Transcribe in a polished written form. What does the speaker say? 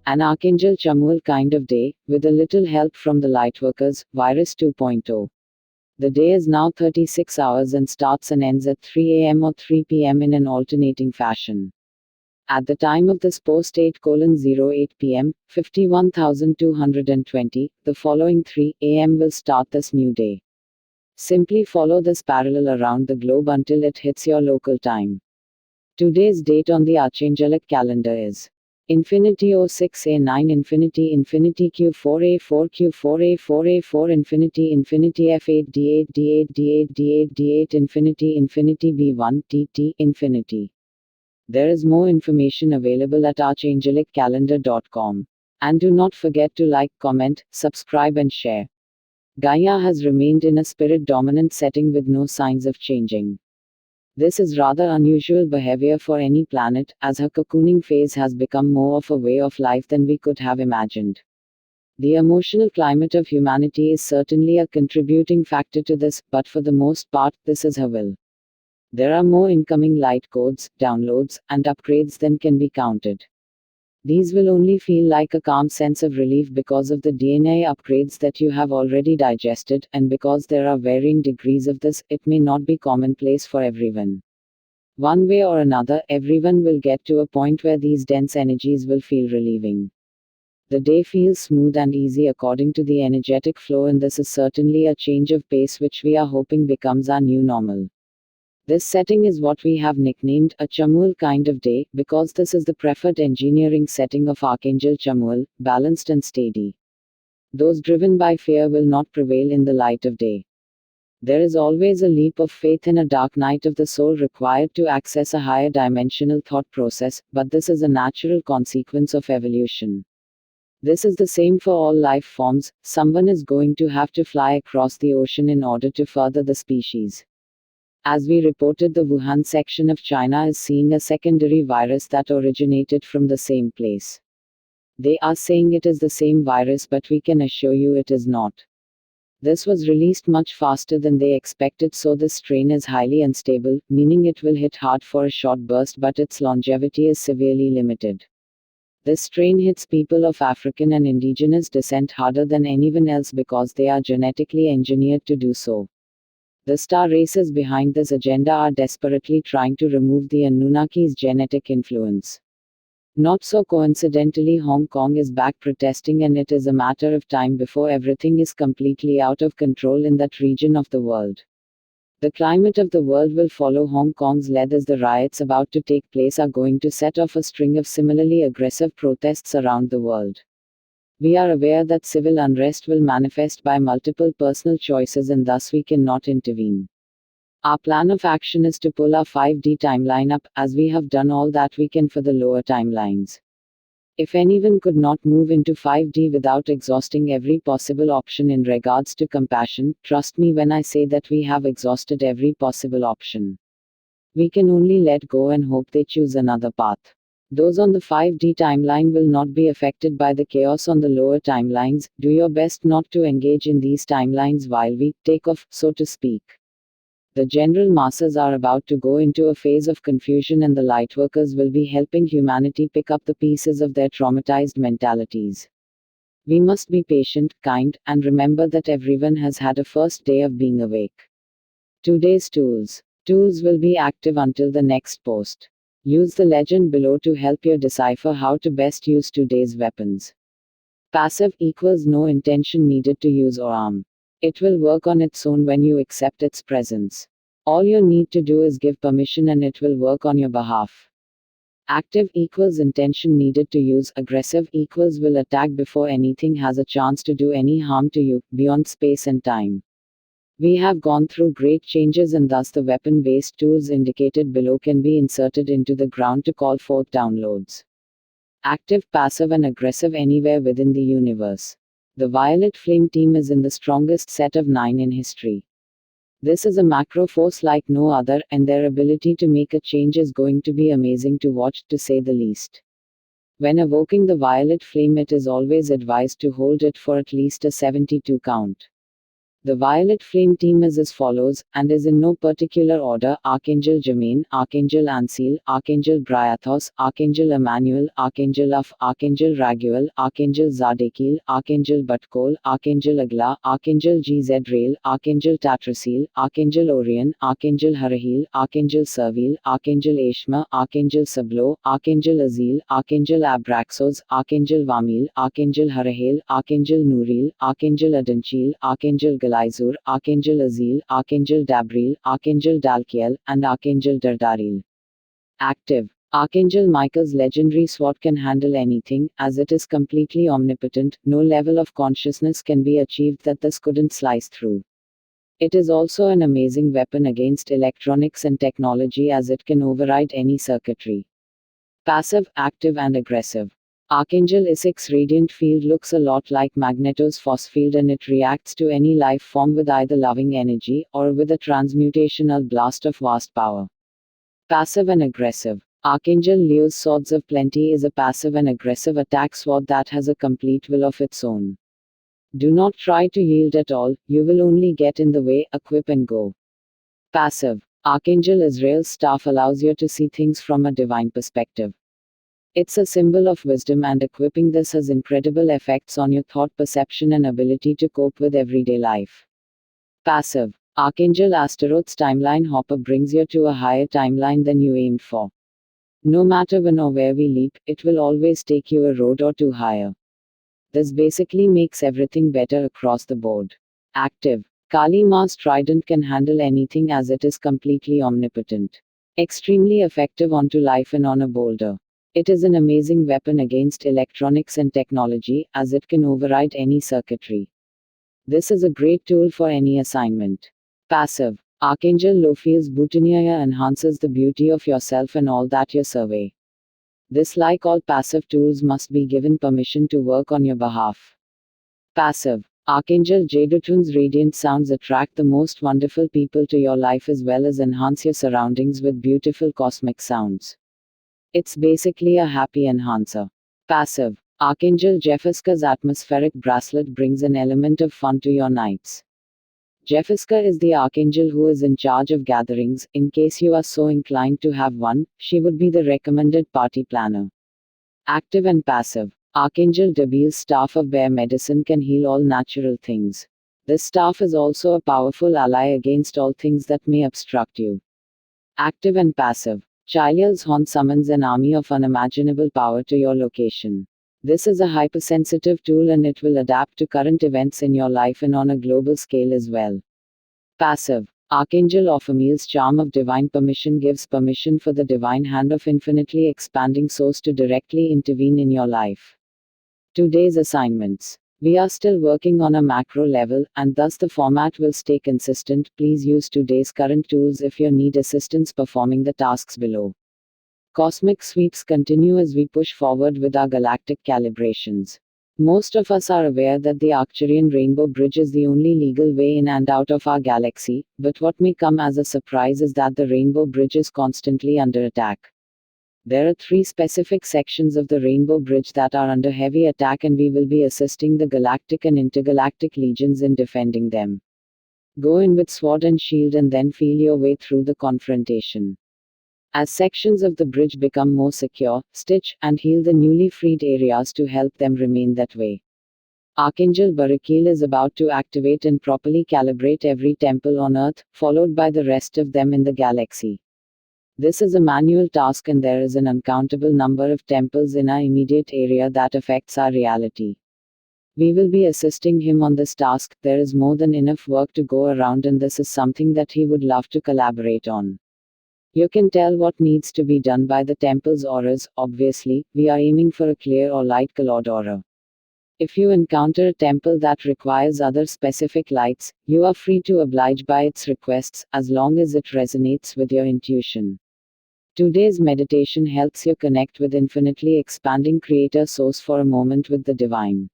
An Archangel Chamuel kind of day, with a little help from the Lightworkers, Virus 2.0. The day is now 36 hours and starts and ends at 3 am or 3 pm in an alternating fashion. At the time of this post 8:08 pm, 51,220, the following 3 am will start this new day. Simply follow this parallel around the globe until it hits your local time. Today's date on the Archangelic calendar is Infinity O6A9 Infinity Infinity Q4A4 Q4A4A4 Infinity Infinity F8 D8 D8 D8 D8 D8 Infinity Infinity B1 TT Infinity. There is more information available at archangeliccalendar.com. And do not forget to like, comment, subscribe and share. Gaia has remained in a spirit-dominant setting with no signs of changing. This is rather unusual behavior for any planet, as her cocooning phase has become more of a way of life than we could have imagined. The emotional climate of humanity is certainly a contributing factor to this, but for the most part, this is her will. There are more incoming light codes, downloads, and upgrades than can be counted. These will only feel like a calm sense of relief because of the DNA upgrades that you have already digested, and because there are varying degrees of this, it may not be commonplace for everyone. One way or another, everyone will get to a point where these dense energies will feel relieving. The day feels smooth and easy according to the energetic flow, and this is certainly a change of pace which we are hoping becomes our new normal. This setting is what we have nicknamed a Chamuel kind of day, because this is the preferred engineering setting of Archangel Chamuel, balanced and steady. Those driven by fear will not prevail in the light of day. There is always a leap of faith in a dark night of the soul required to access a higher dimensional thought process, but this is a natural consequence of evolution. This is the same for all life forms. Someone is going to have to fly across the ocean in order to further the species. As we reported, the Wuhan section of China is seeing a secondary virus that originated from the same place. They are saying it is the same virus, but we can assure you it is not. This was released much faster than they expected, so this strain is highly unstable, meaning it will hit hard for a short burst, but its longevity is severely limited. This strain hits people of African and indigenous descent harder than anyone else because they are genetically engineered to do so. The star races behind this agenda are desperately trying to remove the Anunnaki's genetic influence. Not so coincidentally, Hong Kong is back protesting, and it is a matter of time before everything is completely out of control in that region of the world. The climate of the world will follow Hong Kong's lead, as the riots about to take place are going to set off a string of similarly aggressive protests around the world. We are aware that civil unrest will manifest by multiple personal choices, and thus we cannot intervene. Our plan of action is to pull our 5D timeline up, as we have done all that we can for the lower timelines. If anyone could not move into 5D without exhausting every possible option in regards to compassion, trust me when I say that we have exhausted every possible option. We can only let go and hope they choose another path. Those on the 5D timeline will not be affected by the chaos on the lower timelines. Do your best not to engage in these timelines while we take off, so to speak. The general masses are about to go into a phase of confusion, and the lightworkers will be helping humanity pick up the pieces of their traumatized mentalities. We must be patient, kind, and remember that everyone has had a first day of being awake. Today's tools. Tools will be active until the next post. Use the legend below to help you decipher how to best use today's weapons. Passive equals no intention needed to use or arm. It will work on its own when you accept its presence. All you need to do is give permission and it will work on your behalf. Active equals intention needed to use. Aggressive equals will attack before anything has a chance to do any harm to you, beyond space and time. We have gone through great changes, and thus the weapon-based tools indicated below can be inserted into the ground to call forth downloads. Active, passive and aggressive anywhere within the universe. The Violet Flame team is in the strongest set of 9 in history. This is a macro force like no other, and their ability to make a change is going to be amazing to watch, to say the least. When evoking the Violet Flame, it is always advised to hold it for at least a 72 count. The Violet Flame team is as follows, and is in no particular order: Archangel Jermaine, Archangel Ansil, Archangel Bryathos, Archangel Emmanuel, Archangel Uf, Archangel Raguel, Archangel Zadekil, Archangel Batkol, Archangel Agla, Archangel Gzrael, Archangel Tatrasil, Archangel Orion, Archangel Harahil, Archangel Servil, Archangel Ashma, Archangel Sablo, Archangel Azil, Archangel Abraxos, Archangel Vamil, Archangel Harahel, Archangel Nuril, Archangel Adanchil, Archangel Galizur, Archangel Azil, Archangel Dabril, Archangel Dalkiel, and Archangel Dardaril. Active. Archangel Michael's legendary sword can handle anything, as it is completely omnipotent. No level of consciousness can be achieved that this couldn't slice through. It is also an amazing weapon against electronics and technology, as it can override any circuitry. Passive, active, and aggressive. Archangel Isaac's radiant field looks a lot like Magneto's force field, and it reacts to any life form with either loving energy, or with a transmutational blast of vast power. Passive and aggressive. Archangel Leo's Swords of Plenty is a passive and aggressive attack sword that has a complete will of its own. Do not try to yield at all, you will only get in the way. Equip and go. Passive. Archangel Israel's staff allows you to see things from a divine perspective. It's a symbol of wisdom, and equipping this has incredible effects on your thought perception and ability to cope with everyday life. Passive. Archangel Astaroth's timeline hopper brings you to a higher timeline than you aimed for. No matter when or where we leap, it will always take you a road or two higher. This basically makes everything better across the board. Active. Kali Ma's trident can handle anything, as it is completely omnipotent. Extremely effective onto life and on a boulder. It is an amazing weapon against electronics and technology, as it can override any circuitry. This is a great tool for any assignment. Passive. Archangel Lophiel's Boutonniere enhances the beauty of yourself and all that you survey. This, like all passive tools, must be given permission to work on your behalf. Passive. Archangel Jadotun's radiant sounds attract the most wonderful people to your life, as well as enhance your surroundings with beautiful cosmic sounds. It's basically a happy enhancer. Passive. Archangel Jephiska's atmospheric bracelet brings an element of fun to your nights. Jephiska is the archangel who is in charge of gatherings. In case you are so inclined to have one, she would be the recommended party planner. Active and passive. Archangel Dabiel's staff of bear medicine can heal all natural things. This staff is also a powerful ally against all things that may obstruct you. Active and passive. Chiliel's horn summons an army of unimaginable power to your location. This is a hypersensitive tool, and it will adapt to current events in your life and on a global scale as well. Passive. Archangel Ophimel's charm of divine permission gives permission for the divine hand of infinitely expanding source to directly intervene in your life. Today's assignments. We are still working on a macro level, and thus the format will stay consistent. Please use today's current tools if you need assistance performing the tasks below. Cosmic sweeps continue as we push forward with our galactic calibrations. Most of us are aware that the Arcturian Rainbow Bridge is the only legal way in and out of our galaxy, but what may come as a surprise is that the Rainbow Bridge is constantly under attack. There are 3 specific sections of the Rainbow Bridge that are under heavy attack, and we will be assisting the galactic and intergalactic legions in defending them. Go in with sword and shield and then feel your way through the confrontation. As sections of the bridge become more secure, stitch and heal the newly freed areas to help them remain that way. Archangel Barakiel is about to activate and properly calibrate every temple on Earth, followed by the rest of them in the galaxy. This is a manual task, and there is an uncountable number of temples in our immediate area that affects our reality. We will be assisting him on this task. There is more than enough work to go around, and this is something that he would love to collaborate on. You can tell what needs to be done by the temple's auras. Obviously, we are aiming for a clear or light colored aura. If you encounter a temple that requires other specific lights, you are free to oblige by its requests, as long as it resonates with your intuition. Today's meditation helps you connect with infinitely expanding Creator Source for a moment with the divine.